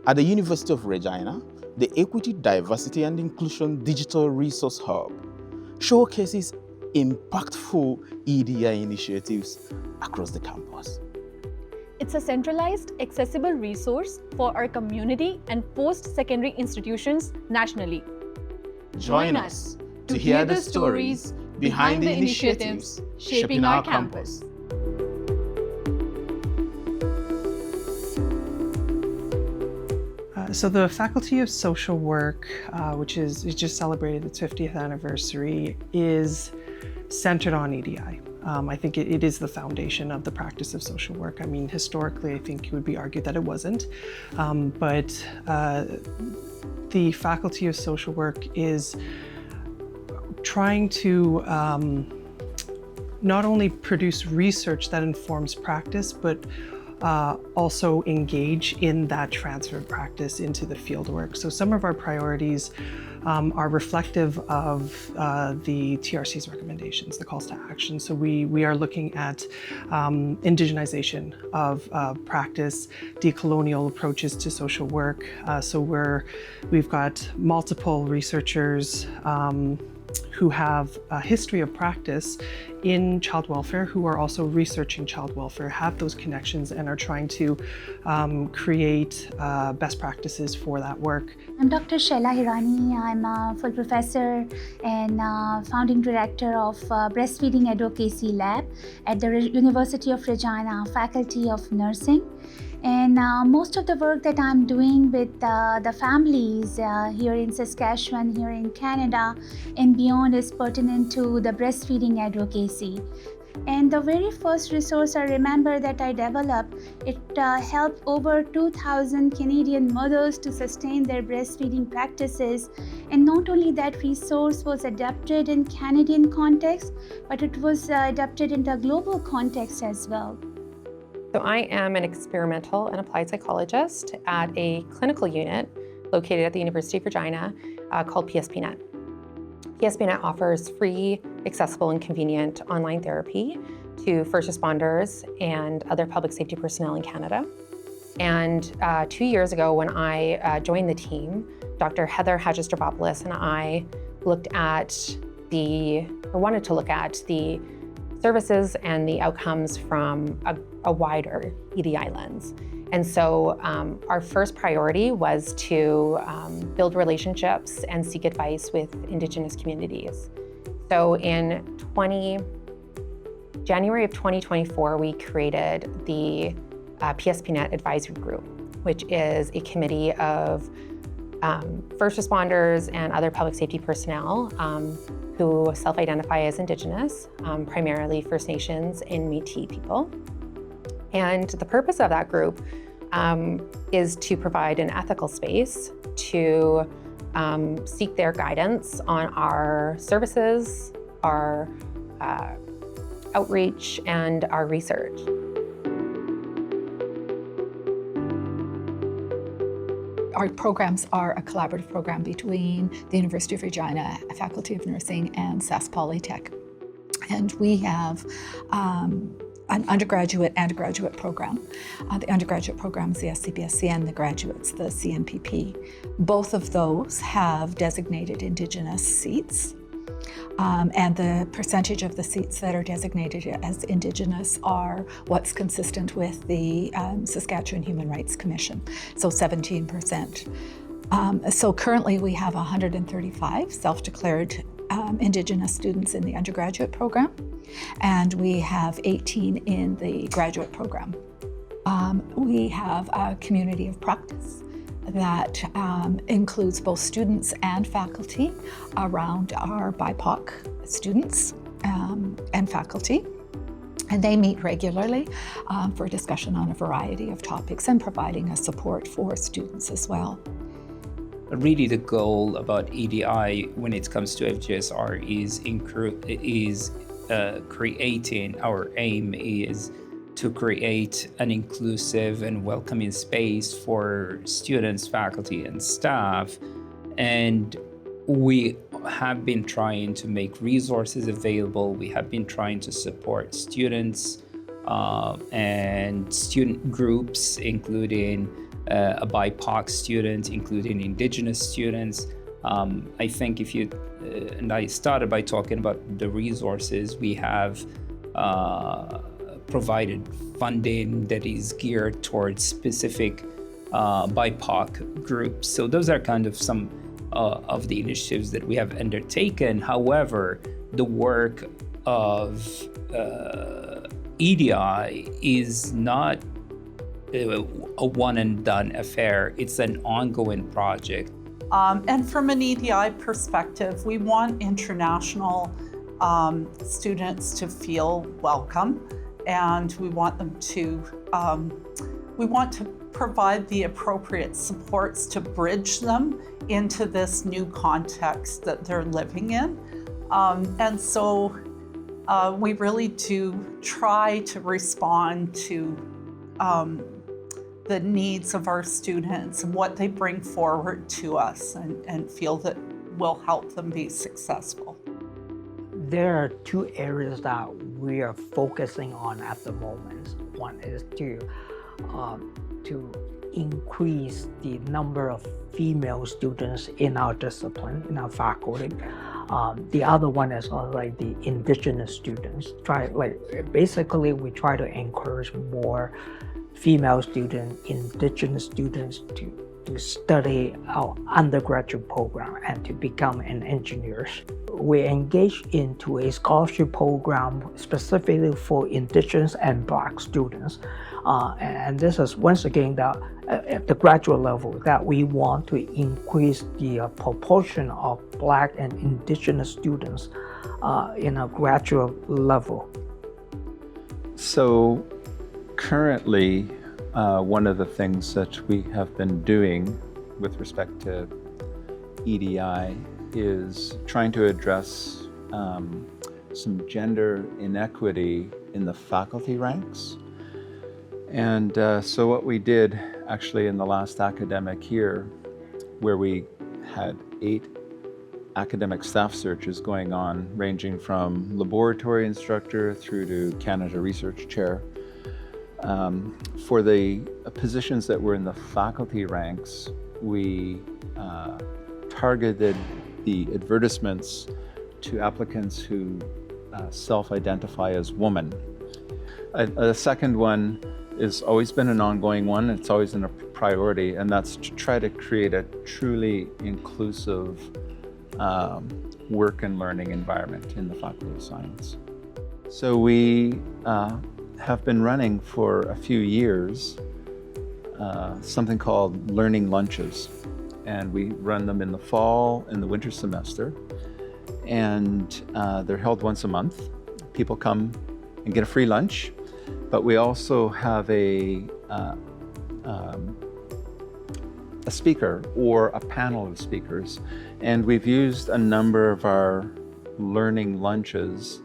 At the University of Regina, the Equity, Diversity and Inclusion Digital Resource Hub showcases impactful EDI initiatives across the campus. It's a centralized, accessible resource for our community and post-secondary institutions nationally. Join us to hear the stories behind the initiatives shaping our campus. So the Faculty of Social Work, which is just celebrated its 50th anniversary, is centered on EDI. I think it is the foundation of the practice of social work. I mean, historically, I think it would be argued that it wasn't, but the Faculty of Social Work is trying to not only produce research that informs practice, but also engage in that transfer of practice into the fieldwork. So some of our priorities are reflective of the TRC's recommendations, the calls to action. So we are looking at indigenization of practice, decolonial approaches to social work. So we've got multiple researchers who have a history of practice in child welfare, who are also researching child welfare, have those connections and are trying to create best practices for that work. I'm Dr. Shaila Hirani. I'm a full professor and founding director of Breastfeeding Advocacy Lab at the University of Regina Faculty of Nursing. And most of the work that I'm doing with the families here in Saskatchewan, here in Canada and beyond is pertinent to the breastfeeding advocacy. And the very first resource I remember that I developed, it helped over 2,000 Canadian mothers to sustain their breastfeeding practices. And not only that resource was adapted in Canadian context, but it was adapted in the global context as well. So I am an experimental and applied psychologist at a clinical unit located at the University of Regina called PSPNet. PSPNet offers free, accessible, and convenient online therapy to first responders and other public safety personnel in Canada. And 2 years ago when I joined the team, Dr. Heather Hadjistrobopoulos and I wanted to look at the services and the outcomes from a wider EDI lens. And so our first priority was to build relationships and seek advice with Indigenous communities. So in January of 2024, we created the PSPNet Advisory Group, which is a committee of first responders and other public safety personnel who self-identify as Indigenous, primarily First Nations and Métis people. And the purpose of that group is to provide an ethical space to seek their guidance on our services, our outreach, and our research. Our programs are a collaborative program between the University of Regina, Faculty of Nursing, and Sask Polytech. And we have an undergraduate and a graduate program. The undergraduate program is the SCBSC and the graduates, the CNPP. Both of those have designated Indigenous seats. And the percentage of the seats that are designated as Indigenous are what's consistent with the Saskatchewan Human Rights Commission, so 17%. So currently we have 135 self-declared Indigenous students in the undergraduate program, and we have 18 in the graduate program. We have a community of practice that includes both students and faculty around our BIPOC students and faculty. And they meet regularly for discussion on a variety of topics and providing a support for students as well. Really the goal about EDI when it comes to FGSR is creating, our aim is to create an inclusive and welcoming space for students, faculty, and staff. And we have been trying to make resources available. We have been trying to support students and student groups, including a BIPOC student, including Indigenous students. I think if you, and I started by talking about the resources, we have provided funding that is geared towards specific BIPOC groups. So those are kind of some of the initiatives that we have undertaken. However, the work of EDI is not a one and done affair. It's an ongoing project. And from an EDI perspective, we want international students to feel welcome, and we want them to, provide the appropriate supports to bridge them into this new context that they're living in. And so we really do try to respond to the needs of our students and what they bring forward to us, and feel that will help them be successful. There are two areas that we are focusing on at the moment. One is to increase the number of female students in our discipline, in our faculty. The other one is like the Indigenous students. Basically, we try to encourage more female students, Indigenous students to study our undergraduate program and to become an engineer. We engage into a scholarship program specifically for Indigenous and Black students. And this is once again at the graduate level that we want to increase the proportion of Black and Indigenous students in a graduate level. So currently, one of the things that we have been doing with respect to EDI is trying to address some gender inequity in the faculty ranks. And so what we did actually in the last academic year, where we had 8 academic staff searches going on, ranging from laboratory instructor through to Canada Research Chair. For the positions that were in the faculty ranks, we targeted the advertisements to applicants who self-identify as woman. A second one has always been an ongoing one. It's always been a priority, and that's to try to create a truly inclusive work and learning environment in the Faculty of Science. So we have been running for a few years something called learning lunches, and we run them in the fall and the winter semester, and they're held once a month. People come and get a free lunch, but we also have a speaker or a panel of speakers, and we've used a number of our learning lunches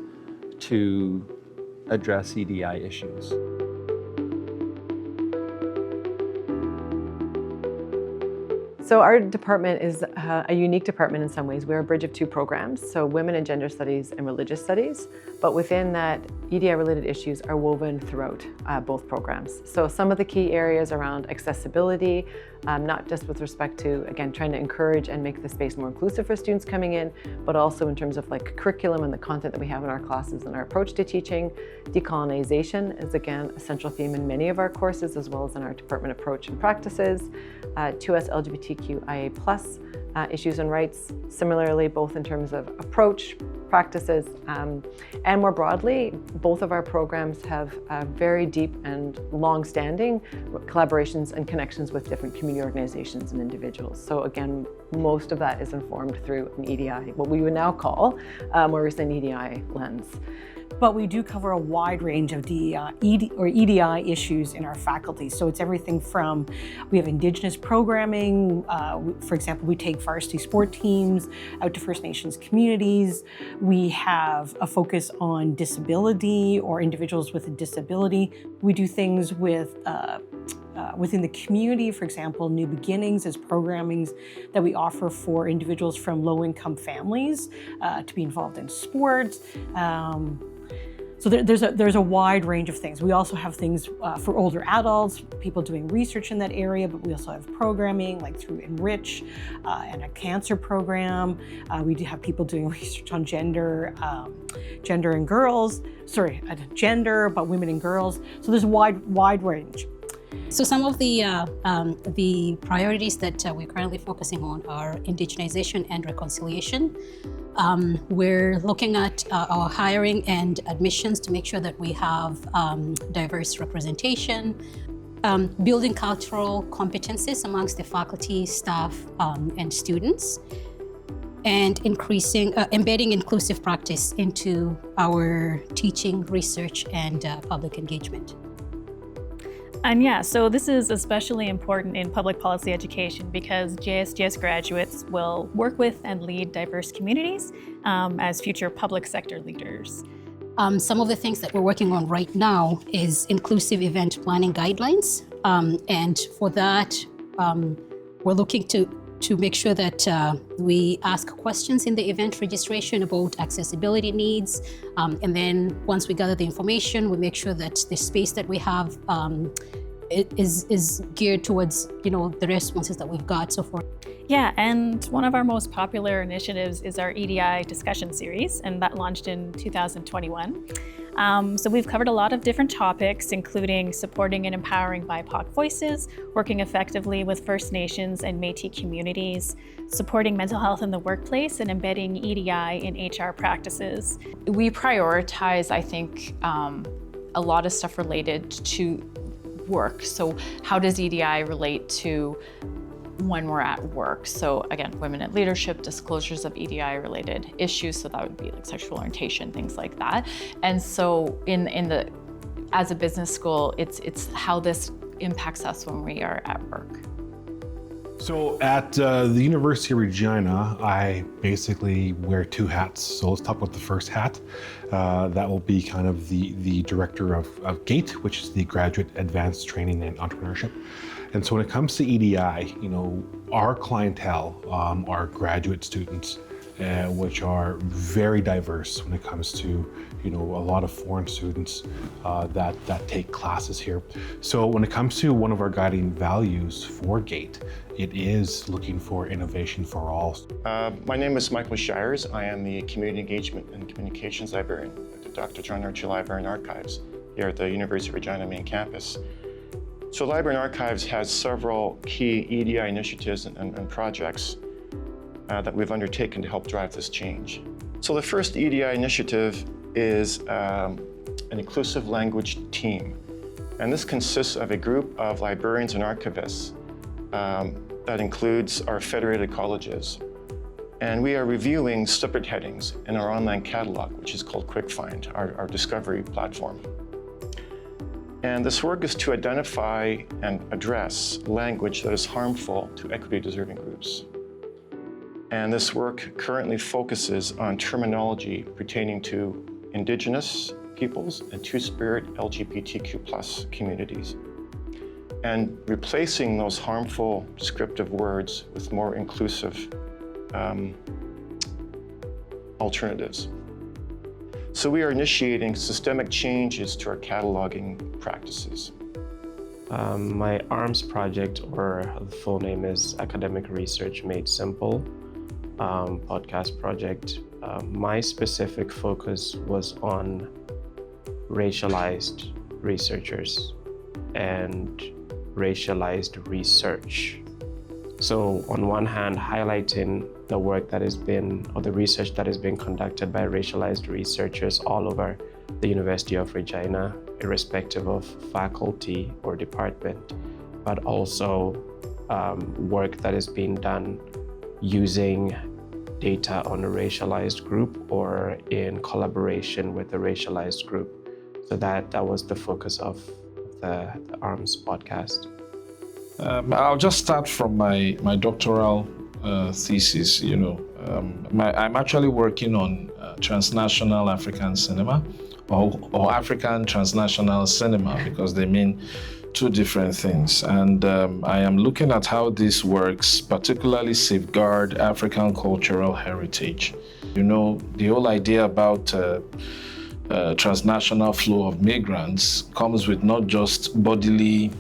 to address EDI issues. So our department is a unique department in some ways. We're a bridge of 2 programs, so Women and Gender Studies and Religious Studies. But within that, EDI-related issues are woven throughout both programs. So some of the key areas around accessibility, not just with respect to, again, trying to encourage and make the space more inclusive for students coming in, but also in terms of like curriculum and the content that we have in our classes and our approach to teaching. Decolonization is, again, a central theme in many of our courses, as well as in our department approach and practices. 2S LGBTQIA+ issues and rights, similarly, both in terms of approach, practices, and more broadly, both of our programs have very deep and long-standing collaborations and connections with different community organizations and individuals. So again, most of that is informed through an EDI, what we would now call more recent EDI lens. But we do cover a wide range of EDI issues in our faculty. So it's everything from, we have Indigenous programming, for example, we take varsity sport teams out to First Nations communities. We have a focus on disability or individuals with a disability. We do things with within the community, for example, New Beginnings is programming that we offer for individuals from low-income families to be involved in sports. So there's a wide range of things. We also have things for older adults, people doing research in that area, but we also have programming like through Enrich and a cancer program. We do have people doing research on gender and girls, gender, but women and girls. So there's a wide range. So some of the priorities that we're currently focusing on are indigenization and reconciliation. We're looking at our hiring and admissions to make sure that we have diverse representation, building cultural competencies amongst the faculty, staff, and students, and embedding inclusive practice into our teaching, research, and public engagement. And yeah, so this is especially important in public policy education because JSGS graduates will work with and lead diverse communities as future public sector leaders. Some of the things that we're working on right now is inclusive event planning guidelines. And for that, we're looking to make sure that we ask questions in the event registration about accessibility needs. And then once we gather the information, we make sure that the space that we have is geared towards, the responses that we've got so far. Yeah, and one of our most popular initiatives is our EDI discussion series, and that launched in 2021. So we've covered a lot of different topics, including supporting and empowering BIPOC voices, working effectively with First Nations and Métis communities, supporting mental health in the workplace, and embedding EDI in HR practices. We prioritize, I think, a lot of stuff related to work. So how does EDI relate to when we're at work? So again, women in leadership, disclosures of EDI related issues. So that would be like sexual orientation, things like that. And so as a business school, it's how this impacts us when we are at work. So at the University of Regina, I basically wear two hats. So let's talk about the first hat. That will be kind of the director of GATE, which is the Graduate Advanced Training and Entrepreneurship. And so when it comes to EDI, our clientele are graduate students, which are very diverse when it comes to, a lot of foreign students that take classes here. So when it comes to one of our guiding values for GATE, it is looking for innovation for all. My name is Michael Shires. I am the Community Engagement and Communications Librarian at the Dr. John Archer Library and Archives here at the University of Regina main campus. So Library and Archives has several key EDI initiatives and projects that we've undertaken to help drive this change. So the first EDI initiative is an inclusive language team. And this consists of a group of librarians and archivists that includes our federated colleges. And we are reviewing separate headings in our online catalog, which is called QuickFind, our discovery platform. And this work is to identify and address language that is harmful to equity-deserving groups. And this work currently focuses on terminology pertaining to Indigenous peoples and Two-Spirit LGBTQ+ communities, and replacing those harmful descriptive words with more inclusive alternatives. So we are initiating systemic changes to our cataloging practices. My ARMS project, or the full name is Academic Research Made Simple, podcast project. My specific focus was on racialized researchers and racialized research. So on one hand, highlighting the work that has been, or the research that has been conducted by racialized researchers all over the University of Regina, irrespective of faculty or department, but also work that is being done using data on a racialized group or in collaboration with a racialized group. So that was the focus of the ARMS podcast. I'll just start from my doctoral thesis. I'm actually working on transnational African cinema or African transnational cinema, because they mean two different things. And I am looking at how this works, particularly safeguard African cultural heritage. The whole idea about transnational flow of migrants comes with not just bodily,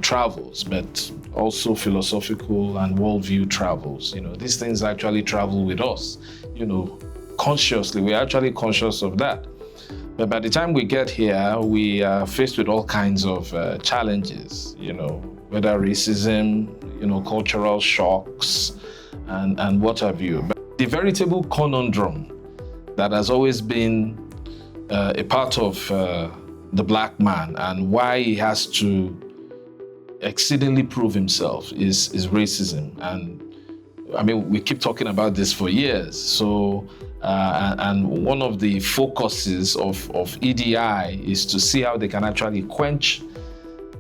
travels, but also philosophical and worldview travels. These things actually travel with us, consciously. We're actually conscious of that. But by the time we get here, we are faced with all kinds of challenges, whether racism, cultural shocks, and what have you. But the veritable conundrum that has always been a part of the Black man and why he has to exceedingly prove himself is racism. And I mean, we keep talking about this for years. So, and one of the focuses of EDI is to see how they can actually quench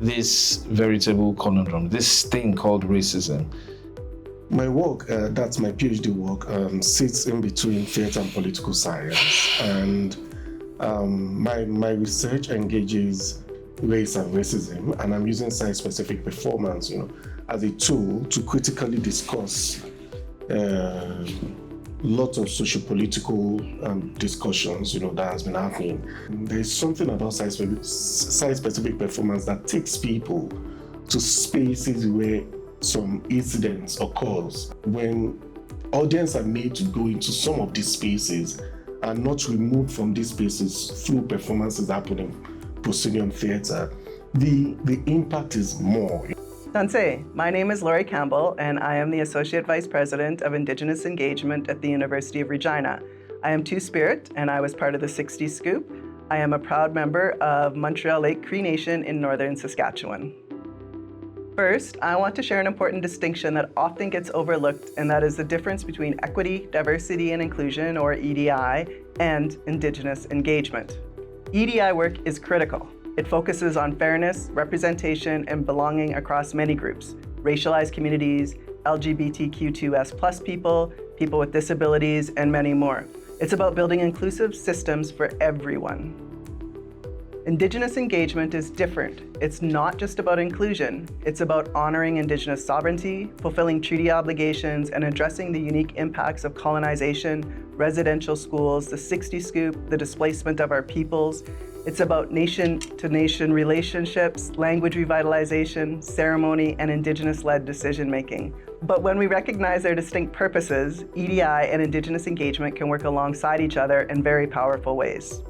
this veritable conundrum, this thing called racism. My work, that's my PhD work, sits in between theatre and political science. And my research engages race and racism, and I'm using site-specific performance, as a tool to critically discuss lots of socio-political discussions, that has been happening. There's something about site-specific performance that takes people to spaces where some incidents occurs. When audience are made to go into some of these spaces and not removed from these spaces through performances happening proscenium theatre, the impact is more. Danse, my name is Laurie Campbell, and I am the Associate Vice President of Indigenous Engagement at the University of Regina. I am Two-Spirit, and I was part of the 60s Scoop. I am a proud member of Montreal Lake Cree Nation in northern Saskatchewan. First, I want to share an important distinction that often gets overlooked, and that is the difference between equity, diversity, and inclusion, or EDI, and Indigenous engagement. EDI work is critical. It focuses on fairness, representation, and belonging across many groups: racialized communities, LGBTQ2S+ people, people with disabilities, and many more. It's about building inclusive systems for everyone. Indigenous engagement is different. It's not just about inclusion. It's about honoring Indigenous sovereignty, fulfilling treaty obligations, and addressing the unique impacts of colonization, residential schools, the 60 Scoop, the displacement of our peoples. It's about nation-to-nation relationships, language revitalization, ceremony, and Indigenous-led decision-making. But when we recognize their distinct purposes, EDI and Indigenous engagement can work alongside each other in very powerful ways.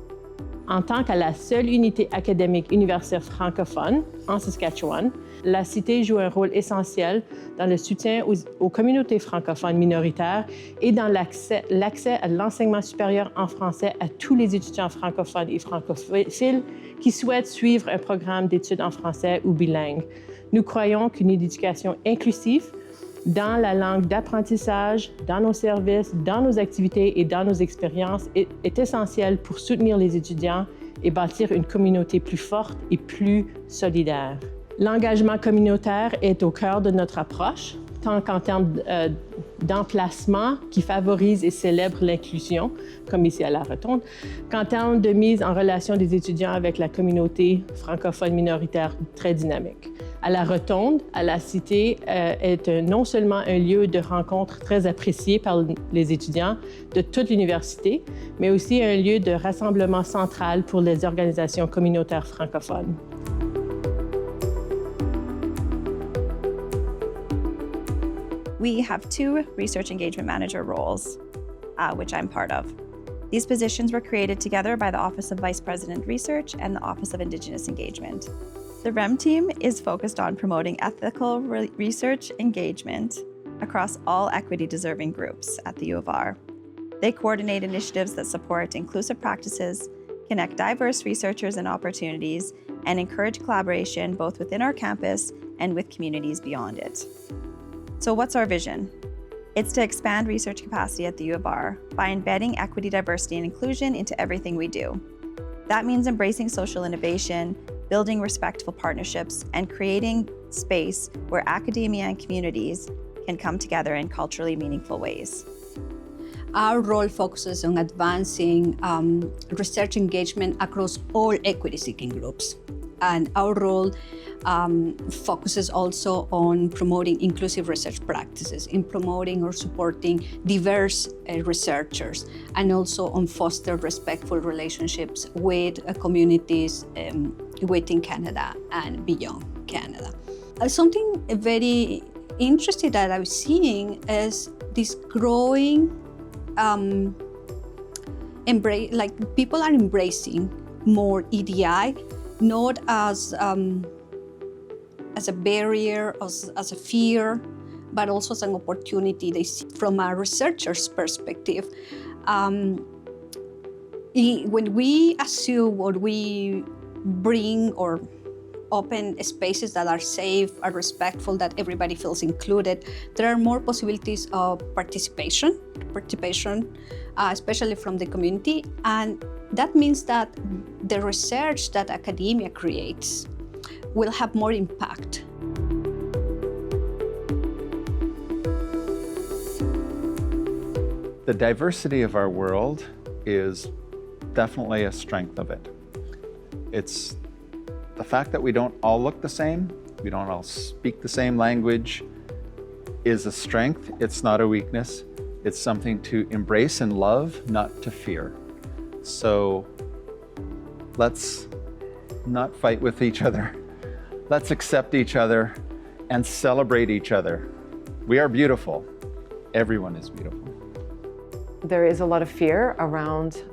En tant que la seule unité académique universitaire francophone en Saskatchewan, la Cité joue un rôle essentiel dans le soutien aux communautés francophones minoritaires et dans l'accès à l'enseignement supérieur en français à tous les étudiants francophones et francophiles qui souhaitent suivre un programme d'études en français ou bilingue. Nous croyons qu'une éducation inclusive dans la langue d'apprentissage, dans nos services, dans nos activités et dans nos expériences est essentiel pour soutenir les étudiants et bâtir une communauté plus forte et plus solidaire. L'engagement communautaire est au cœur de notre approche, tant qu'en termes d'emplacement qui favorise et célèbre l'inclusion, comme ici à la Rotonde, qu'en termes de mise en relation des étudiants avec la communauté francophone minoritaire très dynamique. À la Rotonde, à la Cité, est non seulement un lieu de rencontre très apprécié par les étudiants de toute l'université, mais aussi un lieu de rassemblement central pour les organisations communautaires francophones. We have 2 research engagement manager roles, which I'm part of. These positions were created together by the Office of Vice President Research and the Office of Indigenous Engagement. The REM team is focused on promoting ethical research engagement across all equity-deserving groups at the U of R. They coordinate initiatives that support inclusive practices, connect diverse researchers and opportunities, and encourage collaboration both within our campus and with communities beyond it. So what's our vision? It's to expand research capacity at the U of R by embedding equity, diversity, and inclusion into everything we do. That means embracing social innovation, building respectful partnerships, and creating space where academia and communities can come together in culturally meaningful ways. Our role focuses on advancing research engagement across all equity-seeking groups. And our role focuses also on promoting inclusive research practices, in promoting or supporting diverse researchers, and also on foster respectful relationships with communities within Canada and beyond Canada. Something very interesting that I'm seeing is this growing people are embracing more EDI, not as a barrier, as a fear, but also as an opportunity. They see from a researcher's perspective. When we assume or we bring or open spaces that are safe, are respectful, that everybody feels included, there are more possibilities of participation, especially from the community. And that means that the research that academia creates will have more impact. The diversity of our world is definitely a strength of it. It's the fact that we don't all look the same, we don't all speak the same language, is a strength. It's not a weakness. It's something to embrace and love, not to fear. So let's not fight with each other. Let's accept each other and celebrate each other. We are beautiful. Everyone is beautiful. There is a lot of fear around,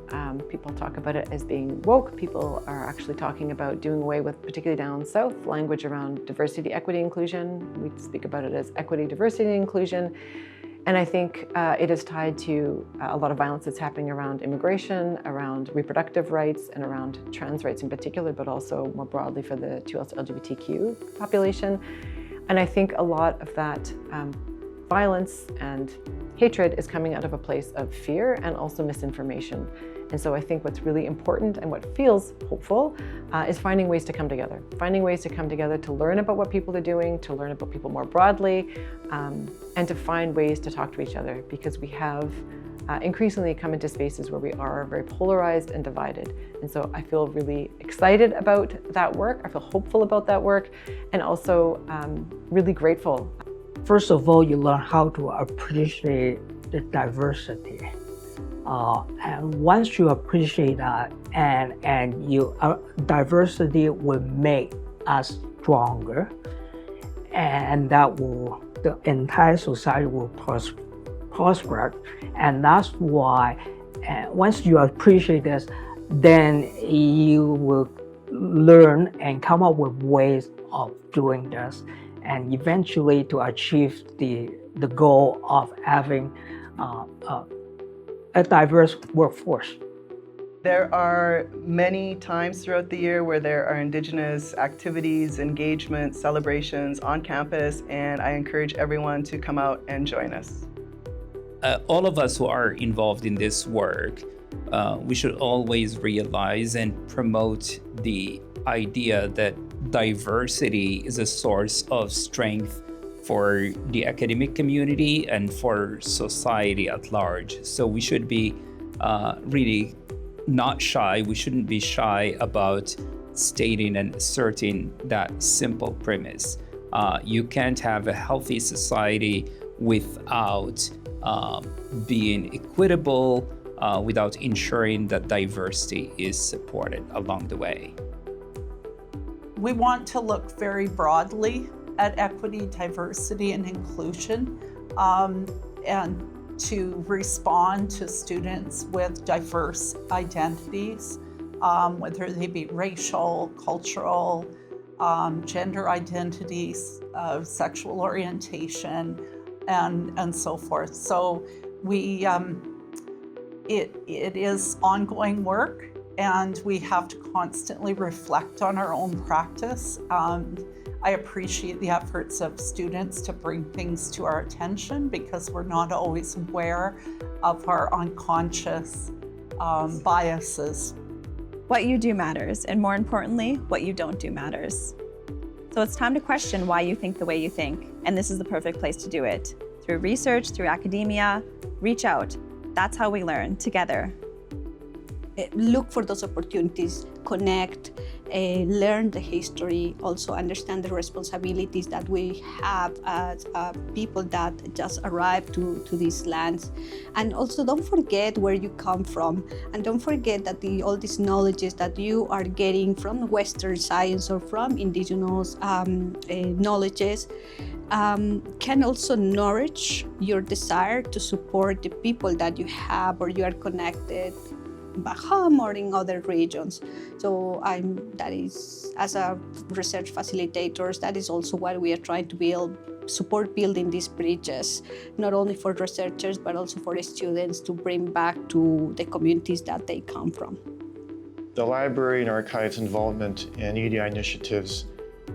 people talk about it as being woke. People are actually talking about doing away with, particularly down south, language around diversity, equity, inclusion. We speak about it as equity, diversity, and inclusion. And I think it is tied to a lot of violence that's happening around immigration, around reproductive rights, and around trans rights in particular, but also more broadly for the 2L LGBTQ population. And I think a lot of that violence and hatred is coming out of a place of fear and also misinformation. And so I think what's really important and what feels hopeful is finding ways to come together. Finding ways to come together to learn about what people are doing, to learn about people more broadly, and to find ways to talk to each other, because we have increasingly come into spaces where we are very polarized and divided. And so I feel really excited about that work. I feel hopeful about that work, and also really grateful. First of all, you learn how to appreciate the diversity. And once you appreciate that, and diversity will make us stronger, and that will, the entire society will prosper. And that's why, once you appreciate this, then you will learn and come up with ways of doing this, and eventually to achieve the goal of having a diverse workforce. There are many times throughout the year where there are Indigenous activities, engagements, celebrations on campus, and I encourage everyone to come out and join us. All of us who are involved in this work, we should always realize and promote the idea that diversity is a source of strength for the academic community and for society at large. So we should be really not shy. We shouldn't be shy about stating and asserting that simple premise. You can't have a healthy society without being equitable, without ensuring that diversity is supported along the way. We want to look very broadly at equity, diversity, and inclusion, and to respond to students with diverse identities, whether they be racial, cultural, gender identities, sexual orientation, and so forth. So we, it is ongoing work, and we have to constantly reflect on our own practice. I appreciate the efforts of students to bring things to our attention, because we're not always aware of our unconscious biases. What you do matters, and more importantly, what you don't do matters. So it's time to question why you think the way you think, and this is the perfect place to do it. Through research, through academia, reach out. That's how we learn, together. look for those opportunities, connect, learn the history, also understand the responsibilities that we have as people that just arrived to these lands. And also don't forget where you come from, and don't forget that all these knowledges that you are getting from Western science or from indigenous knowledges can also nourish your desire to support the people that you have or you are connected back home or in other regions. So that is, as a research facilitators, that is also what we are trying to support building these bridges, not only for researchers, but also for the students to bring back to the communities that they come from. The library and archives involvement in EDI initiatives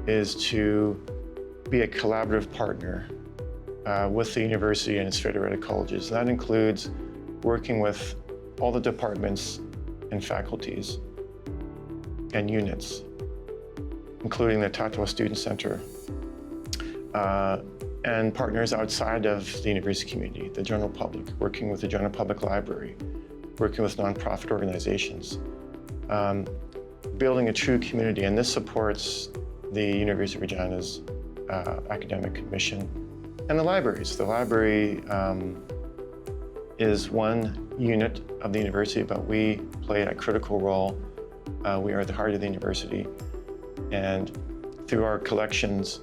is to be a collaborative partner with the university and its federated colleges. And that includes working with all the departments and faculties and units, including the Tatawa Student Center, and partners outside of the university community, the general public, working with the general public library, working with nonprofit organizations, building a true community. And this supports the University of Regina's academic mission and the libraries. The library is one unit of the university, but we play a critical role. We are at the heart of the university, and through our collections,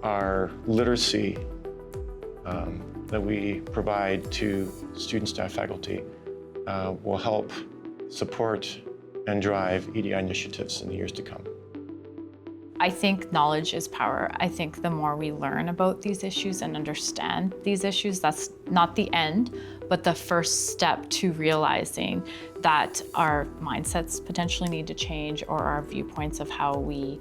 our literacy that we provide to student, staff, faculty will help support and drive EDI initiatives in the years to come. I think knowledge is power. I think the more we learn about these issues and understand these issues, that's not the end, but the first step to realizing that our mindsets potentially need to change, or our viewpoints of how we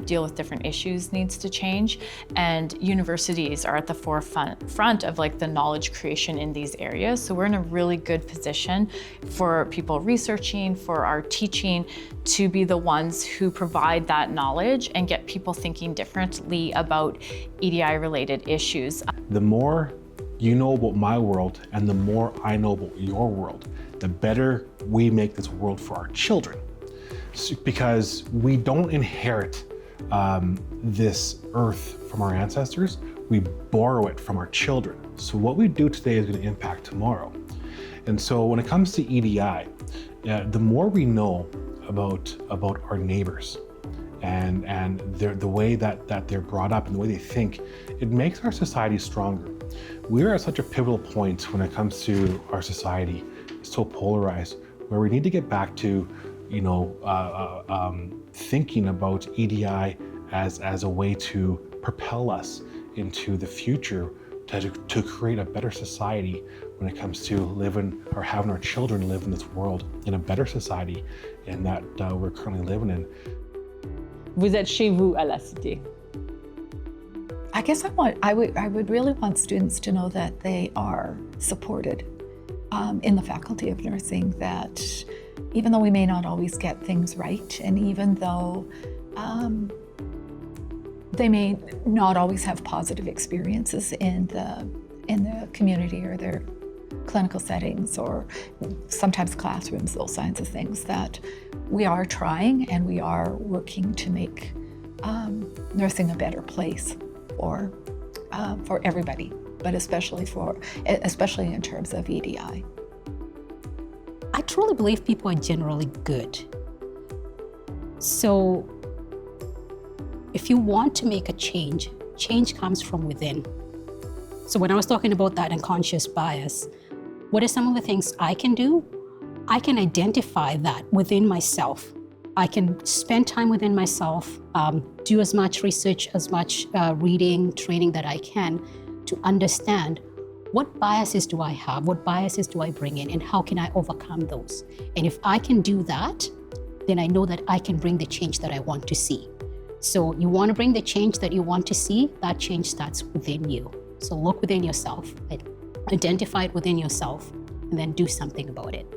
deal with different issues needs to change. And universities are at the forefront of like the knowledge creation in these areas. So we're in a really good position for people researching, for our teaching, to be the ones who provide that knowledge and get people thinking differently about EDI-related issues. The more you know about my world and the more I know about your world, the better we make this world for our children. Because we don't inherit this earth from our ancestors, we borrow it from our children. So what we do today is going to impact tomorrow. And so when it comes to EDI, the more we know about our neighbors and the way that they're brought up and the way they think, it makes our society stronger. We're at such a pivotal point when it comes to our society, so polarized, where we need to get back to, thinking about EDI as a way to propel us into the future, to create a better society when it comes to living or having our children live in this world in a better society and that we're currently living in. Vous êtes chez vous à la Cité. I guess I would really want students to know that they are supported in the Faculty of Nursing, that even though we may not always get things right, and even though they may not always have positive experiences in the community or their clinical settings or sometimes classrooms, those kinds of things, that we are trying and we are working to make nursing a better place for everybody, but especially in terms of EDI. I truly believe people are generally good. So if you want to make a change, change comes from within. So when I was talking about that unconscious bias, what are some of the things I can do? I can identify that within myself. I can spend time within myself, do as much research, as much reading, training that I can to understand what biases do I have, what biases do I bring in, and how can I overcome those? And if I can do that, then I know that I can bring the change that I want to see. So you want to bring the change that you want to see, that change starts within you. So look within yourself, identify it within yourself, and then do something about it.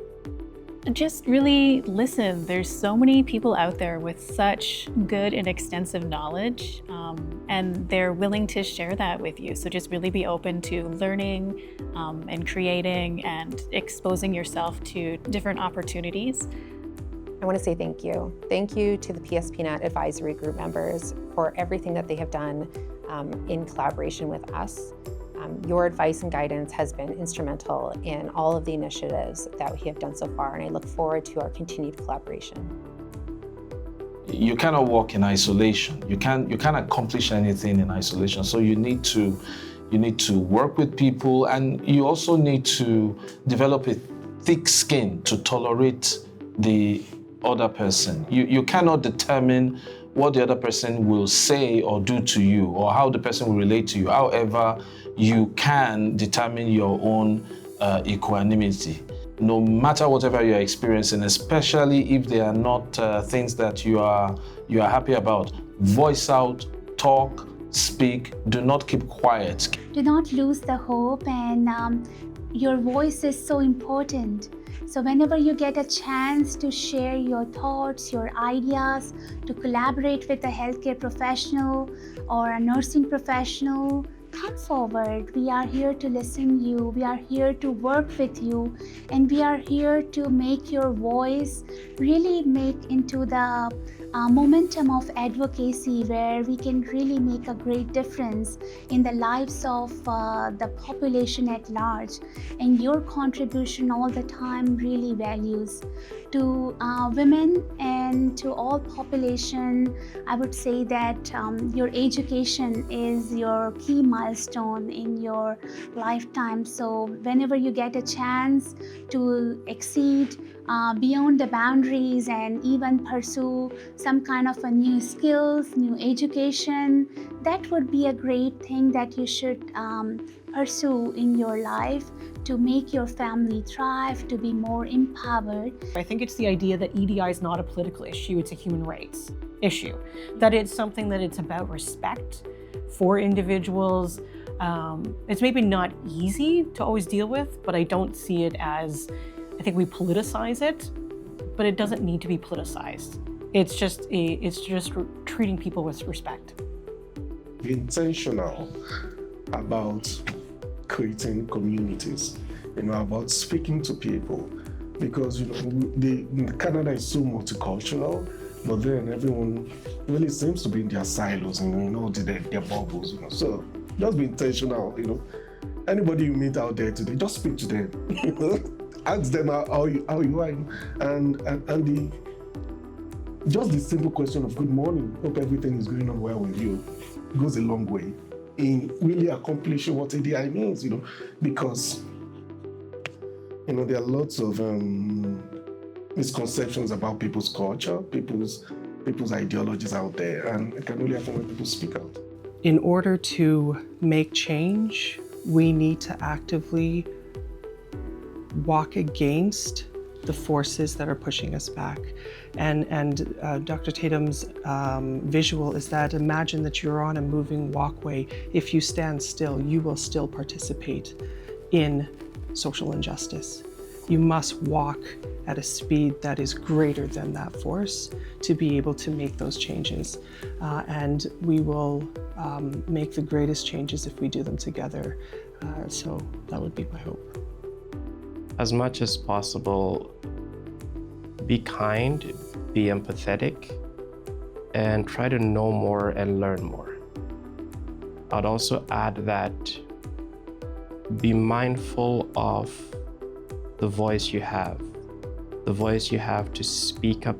Just really listen. There's so many people out there with such good and extensive knowledge, and they're willing to share that with you. So just really be open to learning and creating and exposing yourself to different opportunities. I want to say thank you. Thank you to the PSPNet advisory group members for everything that they have done in collaboration with us. Your advice and guidance has been instrumental in all of the initiatives that we have done so far, and I look forward to our continued collaboration. You cannot work in isolation. You can't accomplish anything in isolation. So you need to work with people, and you also need to develop a thick skin to tolerate the other person. You cannot determine what the other person will say or do to you, or how the person will relate to you. However, you can determine your own equanimity, no matter whatever you're experiencing, especially if they are not things that you are happy about. Voice out, talk, speak, do not keep quiet. Do not lose the hope, and your voice is so important. So whenever you get a chance to share your thoughts, your ideas, to collaborate with a healthcare professional or a nursing professional, come forward. We are here to listen to you. We are here to work with you. And we are here to make your voice really make into the momentum of advocacy, where we can really make a great difference in the lives of the population at large. And your contribution all the time really values to women and to all population. I would say that your education is your key milestone in your lifetime. So whenever you get a chance to exceed beyond the boundaries and even pursue some kind of a new skills, new education, that would be a great thing that you should pursue in your life to make your family thrive, to be more empowered. I think it's the idea that EDI is not a political issue, it's a human rights issue. That it's something that it's about respect for individuals. It's maybe not easy to always deal with, but I don't see it as, I think we politicize it, but it doesn't need to be politicized. It's just treating people with respect. Be intentional about creating communities, about speaking to people, because Canada is so multicultural, but then everyone really seems to be in their silos and their bubbles. So just be intentional. Anybody you meet out there today, just speak to them. Ask them how you are, and just the simple question of good morning, hope everything is going on well with you, goes a long way in really accomplishing what EDI means, because there are lots of misconceptions about people's culture, people's ideologies out there, and it can only happen when people speak out. In order to make change, we need to actively walk against the forces that are pushing us back. And Dr. Tatum's visual is that imagine that you're on a moving walkway. If you stand still, you will still participate in social injustice. You must walk at a speed that is greater than that force to be able to make those changes. And we will make the greatest changes if we do them together. So that would be my hope. As much as possible, be kind, be empathetic, and try to know more and learn more. I'd also add that be mindful of the voice you have to speak up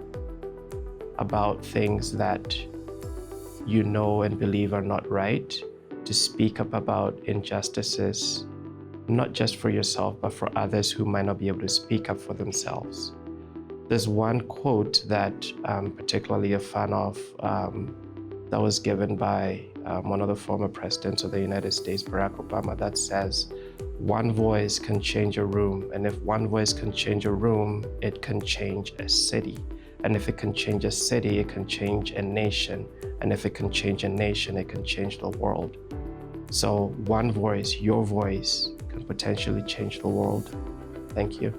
about things that you know and believe are not right, to speak up about injustices, not just for yourself, but for others who might not be able to speak up for themselves. There's one quote that I'm particularly a fan of that was given by one of the former presidents of the United States, Barack Obama, that says, one voice can change a room, and if one voice can change a room, it can change a city. And if it can change a city, it can change a nation. And if it can change a nation, it can change the world. So one voice, your voice, can potentially change the world. Thank you.